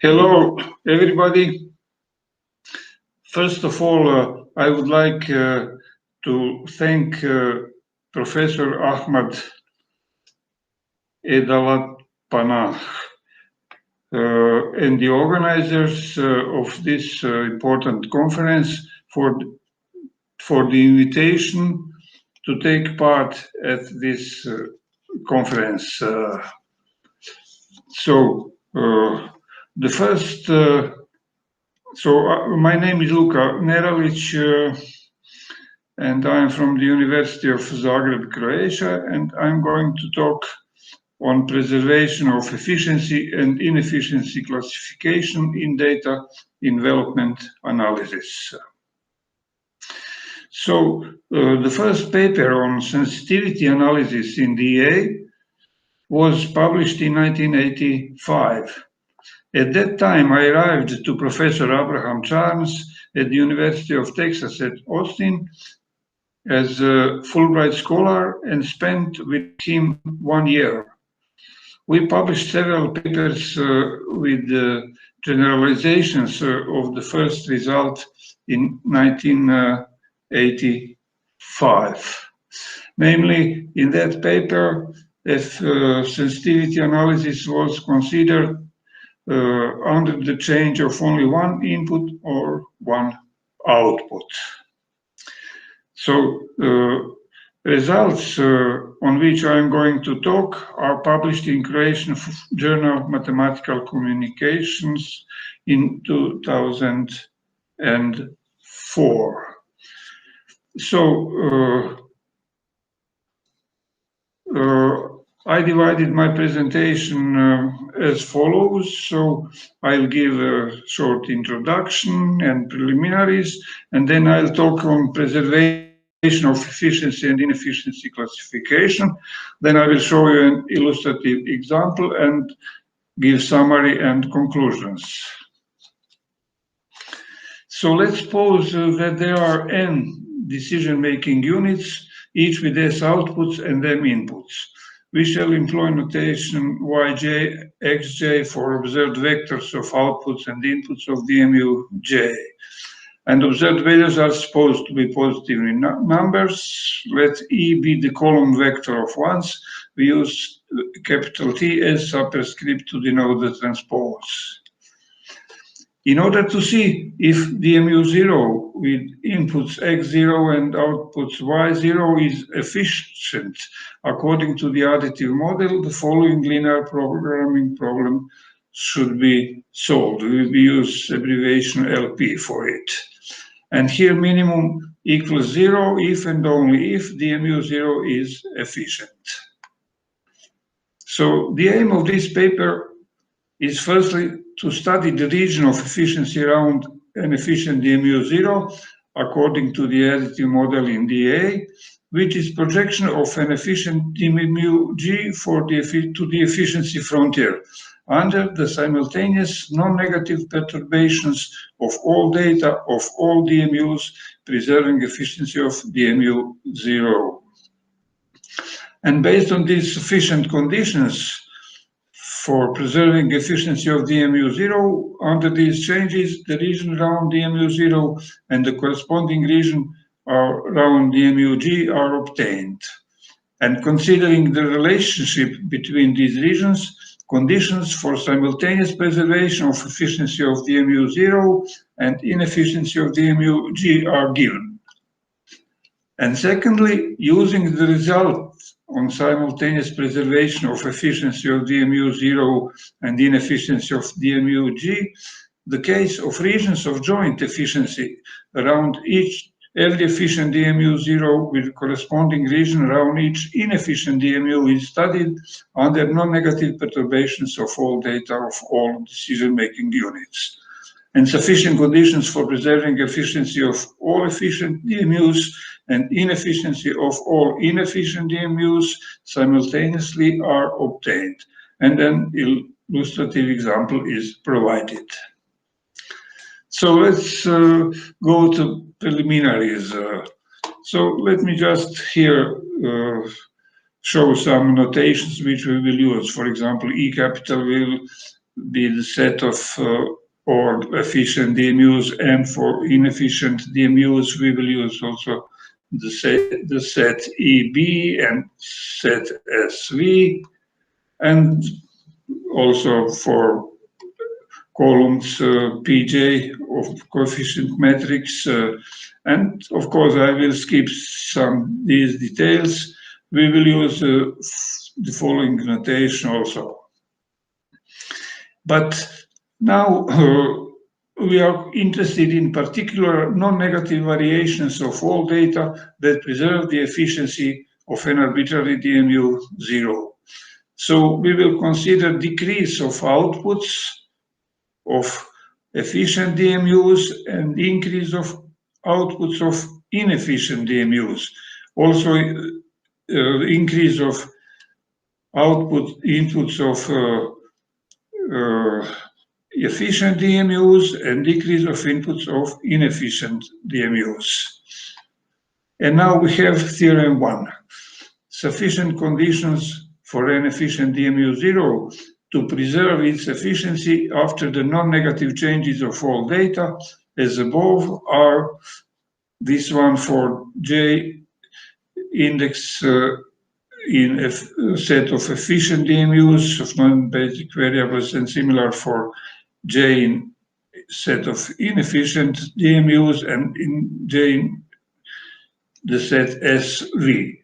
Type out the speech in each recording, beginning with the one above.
Hello, everybody. First of all, I would like to thank Professor Ahmad Edalatpanah and the organizers of this important conference for the invitation to take part at this conference. The first, my name is Luka Neralic, and I'm from the University of Zagreb, Croatia, and I'm going to talk on preservation of efficiency and inefficiency classification in data envelopment analysis. So the first paper on sensitivity analysis in DEA was published in 1985. At that time, I arrived to Professor Abraham Charnes at the University of Texas at Austin as a Fulbright scholar and spent with him 1 year. We published several papers with generalizations of the first result in 1985. Namely, in that paper, if sensitivity analysis was considered under the change of only one input or one output. So results on which I'm going to talk are published in Croatian Journal Mathematical Communications in 2004. So I divided my presentation as follows. So I'll give a short introduction and preliminaries, and then I'll talk on preservation of efficiency and inefficiency classification. Then I will show you an illustrative example and give summary and conclusions. So let's suppose that there are n decision-making units, each with s outputs and m inputs. We shall employ notation yj, xj for observed vectors of outputs and inputs of DMU j. And observed values are supposed to be positive in numbers. Let E be the column vector of ones. We use capital T as superscript to denote the transpose. In order to see if DMU0 with inputs x0 and outputs y0 is efficient according to the additive model, the following linear programming problem should be solved. We will use abbreviation LP for it. And here minimum equals 0 if and only if DMU0 is efficient. So the aim of this paper is firstly to study the region of efficiency around an efficient DMU0 according to the additive model in DEA, which is projection of an efficient DMU-G to the efficiency frontier under the simultaneous non-negative perturbations of all data of all DMUs, preserving efficiency of DMU0. And based on these sufficient conditions for preserving efficiency of DMU0, under these changes, the region around DMU0 and the corresponding region around DMU-G are obtained. And considering the relationship between these regions, conditions for simultaneous preservation of efficiency of DMU0 and inefficiency of DMU-G are given. And secondly, using the result on simultaneous preservation of efficiency of DMU0 and inefficiency of DMU-G, the case of regions of joint efficiency around every efficient DMU0 with corresponding region around each inefficient DMU is studied under non-negative perturbations of all data of all decision-making units. And sufficient conditions for preserving efficiency of all efficient DMUs and inefficiency of all inefficient DMUs simultaneously are obtained. And then illustrative example is provided. So let's go to preliminaries. So let me just here show some notations which we will use. For example, E capital will be the set of all efficient DMUs, and for inefficient DMUs we will use also the set EB and set SV, and also for columns PJ of coefficient matrix. And of course I will skip some these details. We will use the following notation also. But now we are interested in particular non-negative variations of all data that preserve the efficiency of an arbitrary DMU 0. So we will consider decrease of outputs of efficient DMUs and increase of outputs of inefficient DMUs. Also increase of inputs of efficient DMUs and decrease of inputs of inefficient DMUs. And now we have theorem 1. Sufficient conditions for an efficient DMU 0 to preserve its efficiency after the non-negative changes of all data as above are this one for J index in a set of efficient DMUs of non-basic variables, and similar for J in set of inefficient DMUs, and in J in the set SV,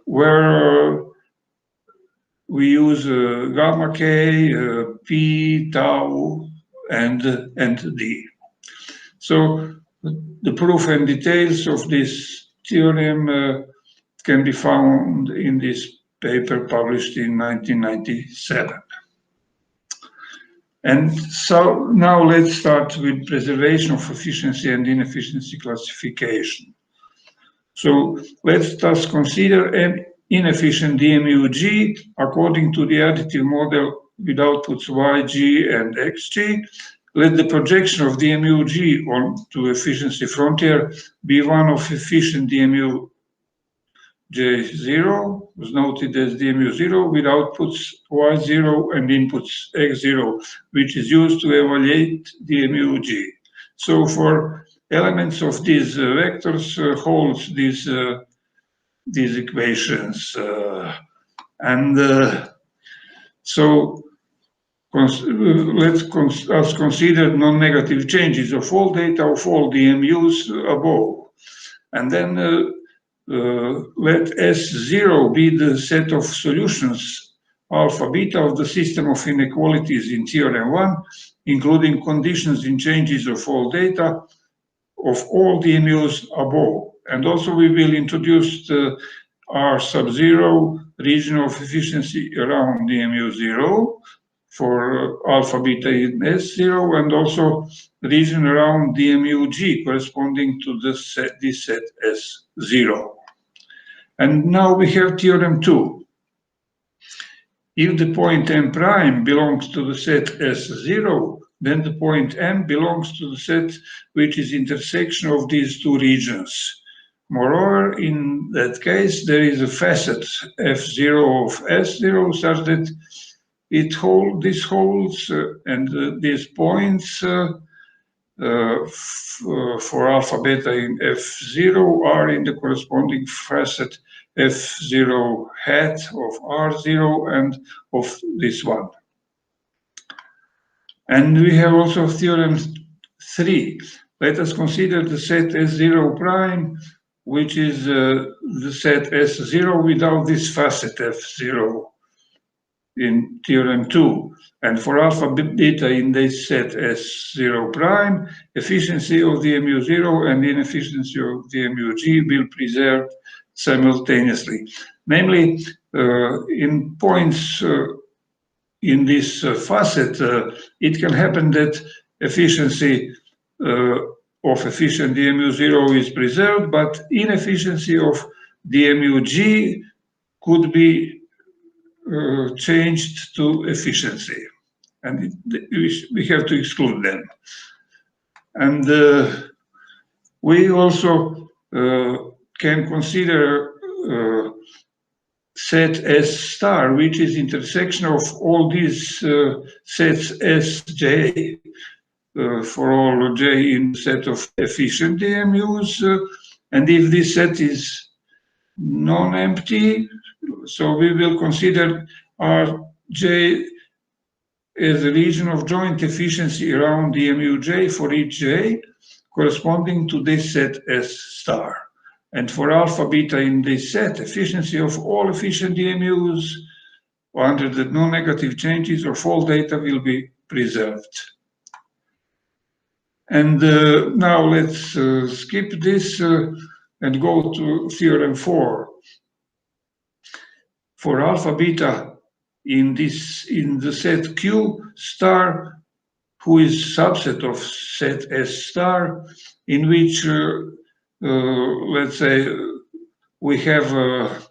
where we use gamma k, p, tau, and d. So the proof and details of this theorem can be found in this paper published in 1997. And so now let's start with preservation of efficiency and inefficiency classification. So let's thus consider an inefficient DMU G according to the additive model with outputs YG and XG. Let the projection of DMU G onto efficiency frontier be one of efficient DMU J0, was noted as DMU 0, with outputs Y0 and inputs X0, which is used to evaluate DMU G. So for elements of these vectors holds these equations. So let's consider non-negative changes of all data of all DMUs above. And then let S0 be the set of solutions alpha beta of the system of inequalities in theorem 1, including conditions in changes of all data of all DMUs above. And also we will introduce the R sub 0 region of efficiency around DMU 0 for alpha beta in S0, and also region around DMU G corresponding to this set S0. And now we have theorem 2. If the point M prime belongs to the set S0, then the point M belongs to the set which is intersection of these two regions. Moreover, in that case, there is a facet F0 of S0 such that this holds and these points for alpha beta in F0 are in the corresponding facet F0 hat of R0 and of this one. And we have also theorem 3. Let us consider the set S0 prime, which is the set S0 without this facet F0 in theorem 2. And for alpha beta in this set S0 prime, efficiency of the DMU0 and inefficiency of the DMU-G will preserve simultaneously. Namely, in points in this facet, it can happen that efficiency of efficient DMU0 is preserved, but inefficiency of DMU-G could be changed to efficiency, and we have to exclude them. And we also can consider set S star, which is intersection of all these sets Sj for all j in the set of efficient DMUs, and if this set is non-empty, so we will consider Rj as a region of joint efficiency around DMU j for each j corresponding to this set S star. And for alpha beta in this set, efficiency of all efficient DMUs under the non-negative changes of all data will be preserved. And now let's skip this and go to theorem 4. For alpha beta in the set Q star, who is subset of set S star, in which let's say we have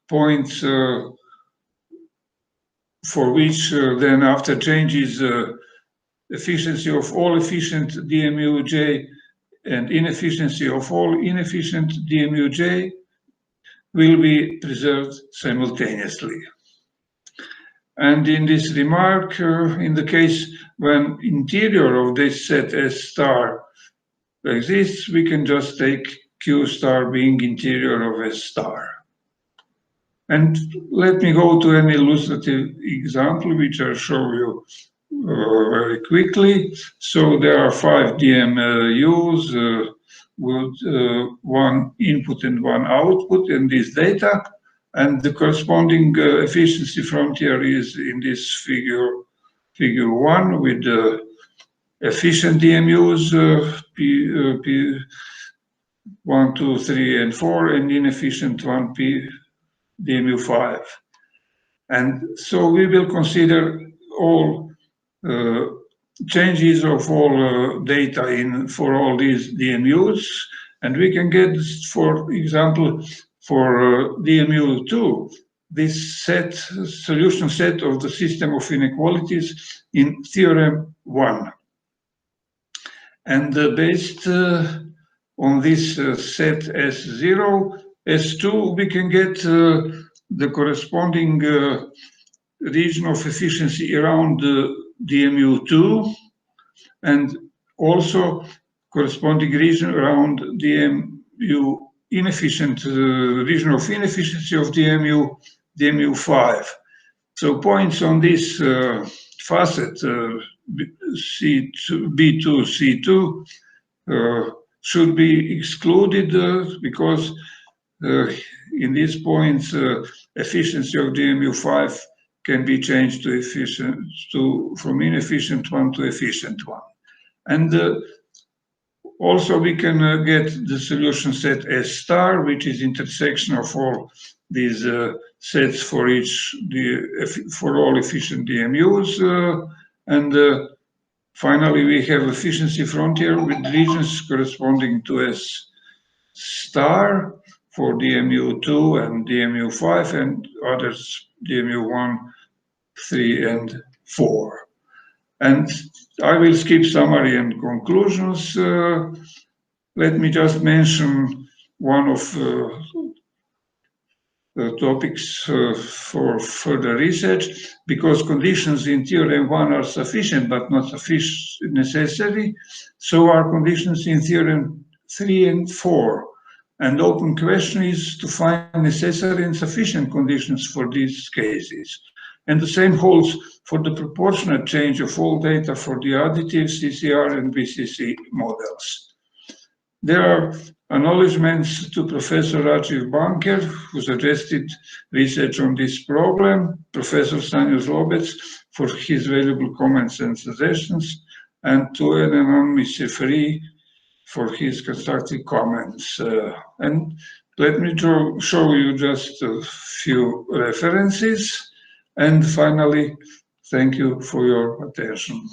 points for which then after changes efficiency of all efficient DMU j and inefficiency of all inefficient DMU j will be preserved simultaneously. And in this remark, in the case when interior of this set S star exists, we can just take Q star being interior of S star. And let me go to an illustrative example, which I'll show you very quickly. So there are 5 DMUs with one input and one output in this data, and the corresponding efficiency frontier is in this figure 1 with efficient DMUs P 1, 2, 3, and 4, and inefficient one P DMU 5. And so we will consider all changes of all data for all these DMUs, and we can get, for example, for DMU 2, this solution set of the system of inequalities in theorem 1. And based on this set S0, S2, we can get the corresponding region of efficiency around DMU 2, and also corresponding region around DMU inefficient, region of inefficiency of DMU 5. So points on this facet B2, C2 should be excluded because in these points efficiency of DMU 5 can be changed to from inefficient one to efficient one. And also we can get the solution set S star, which is intersection of all these sets for for all efficient DMUs. And finally, we have efficiency frontier with regions corresponding to S star for DMU 2 and DMU 5, and others DMU 1, 3, and 4. And I will skip summary and conclusions. Let me just mention one of the topics for further research, because conditions in theorem 1 are sufficient but not sufficient necessary. So are conditions in theorem 3 and 4. And open question is to find necessary and sufficient conditions for these cases. And the same holds for the proportionate change of all data for the additive CCR and BCC models. There are acknowledgements to Professor Rajiv Banker, who suggested research on this problem, Professor Sanjos Lobets for his valuable comments and suggestions, and to an anonymous referee for his constructive comments. And let me show you just a few references. And finally, thank you for your attention.